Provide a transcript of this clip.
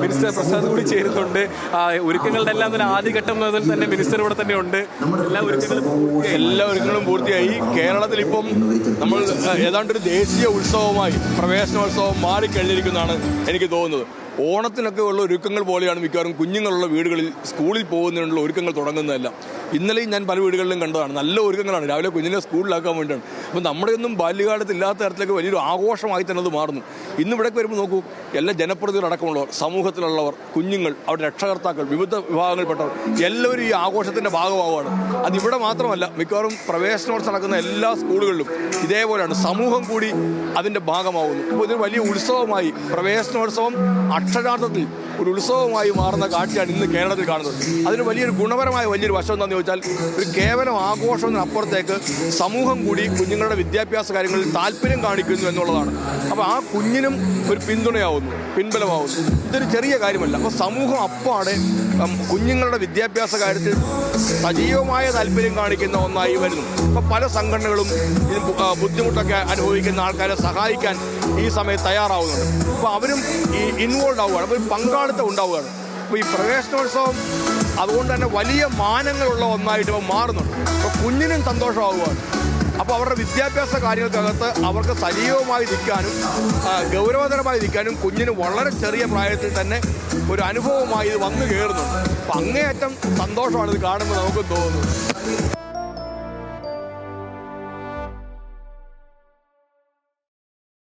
Minister Prasad കൂടി ചേരുന്നുണ്ട്. ഒരുക്കങ്ങളുടെ എല്ലാം തന്നെ ആദ്യഘട്ടം മുതൽ തന്നെ മിനിസ്റ്റർ ഇവിടെ തന്നെ ഉണ്ട്. എല്ലാ ഒരുക്കങ്ങളും പൂർത്തിയായി. കേരളത്തിൽ ഇപ്പം നമ്മൾ ഏതാണ്ടൊരു ദേശീയ ഉത്സവമായി പ്രവേശനോത്സവം മാറിക്കഴിഞ്ഞിരിക്കുന്നതാണ് എനിക്ക് തോന്നുന്നത്. ഓണത്തിനൊക്കെ ഉള്ള ഒരുക്കങ്ങൾ പോലെയാണ് മിക്കവാറും കുഞ്ഞുങ്ങളുള്ള വീടുകളിൽ സ്കൂളിൽ പോകുന്നതിനുള്ള ഒരുക്കങ്ങൾ തുടങ്ങുന്നതല്ല. ഇന്നലെയും ഞാൻ പല വീടുകളിലും കണ്ടതാണ്. നല്ല ഒരുക്കങ്ങളാണ്, രാവിലെ കുഞ്ഞിനെ സ്കൂളിലാക്കാൻ വേണ്ടിയാണ്. അപ്പോൾ നമ്മുടെയൊന്നും ബാല്യകാലത്ത് ഇല്ലാത്ത തരത്തിലേക്ക് വലിയൊരു ആഘോഷമായി തന്നെ അത് മാറുന്നു. ഇന്ന് ഇവിടേക്ക് വരുമ്പോൾ നോക്കൂ, എല്ലാ ജനപ്രതിനിധികളടക്കമുള്ളവർ, സമൂഹത്തിലുള്ളവർ, കുഞ്ഞുങ്ങൾ, അവരുടെ രക്ഷകർത്താക്കൾ, വിവിധ വിഭാഗങ്ങളിൽപ്പെട്ടവർ എല്ലാവരും ഈ ആഘോഷത്തിൻ്റെ ഭാഗമാവുകയാണ്. അതിവിടെ മാത്രമല്ല, മിക്കവാറും പ്രവേശനോത്സവം നടക്കുന്ന എല്ലാ സ്കൂളുകളിലും ഇതേപോലെയാണ്. സമൂഹം കൂടി അതിൻ്റെ ഭാഗമാവുന്നു. അപ്പോൾ ഇതൊരു വലിയ ഉത്സവമായി, പ്രവേശനോത്സവം അക്ഷരാർത്ഥത്തിൽ ഒരു ഉത്സവമായി മാറുന്ന കാഴ്ചയാണ് ഇന്ന് കേരളത്തിൽ കാണുന്നത്. അതിന് വലിയൊരു ഗുണപരമായ വലിയൊരു വശം എന്താണെന്ന് ചോദിച്ചാൽ, ഒരു കേവലം ആഘോഷത്തിനപ്പുറത്തേക്ക് സമൂഹം കൂടി കുഞ്ഞുങ്ങളുടെ വിദ്യാഭ്യാസ കാര്യങ്ങളിൽ താല്പര്യം കാണിക്കുന്നു എന്നുള്ളതാണ്. അപ്പോൾ ആ കുഞ്ഞിനും ഒരു പിന്തുണയാവുന്നു, പിൻബലമാവുന്നു. ഇതൊരു ചെറിയ കാര്യമല്ല. അപ്പോൾ സമൂഹം അപ്പാടെ കുഞ്ഞുങ്ങളുടെ വിദ്യാഭ്യാസ കാര്യത്തിൽ സജീവമായ താല്പര്യം കാണിക്കുന്ന ഒന്നായി വരുന്നു. അപ്പോൾ പല സംഘടനകളും ഇത് ബുദ്ധിമുട്ടൊക്കെ അനുഭവിക്കുന്ന ആൾക്കാരെ സഹായിക്കാൻ ഈ സമയത്ത് തയ്യാറാവുന്നുണ്ട്. അപ്പോൾ അവരും ഈ ഇൻവോൾവ് ആവുകയാണ്, അപ്പോൾ പങ്കാളിത്തം ഉണ്ടാവുകയാണ്. അപ്പോൾ ഈ പ്രവേശനോത്സവം അതുകൊണ്ട് തന്നെ വലിയ മാനങ്ങളുള്ള ഒന്നായിട്ട് ഇപ്പോൾ മാറുന്നുണ്ട്. അപ്പോൾ കുഞ്ഞിനും സന്തോഷമാവുകയാണ്. അപ്പോൾ അവരുടെ വിദ്യാഭ്യാസ കാര്യങ്ങൾക്കകത്ത് അവർക്ക് സജീവമായി നിൽക്കാനും ഗൗരവതരമായി നിൽക്കാനും കുഞ്ഞിന് വളരെ ചെറിയ പ്രായത്തിൽ തന്നെ ഒരു അനുഭവമായി ഇത് വന്നു കയറുന്നുണ്ട്. അപ്പം അങ്ങേയറ്റം സന്തോഷമാണ് ഇത് കാണുമ്പോൾ നമുക്ക് തോന്നുന്നത്.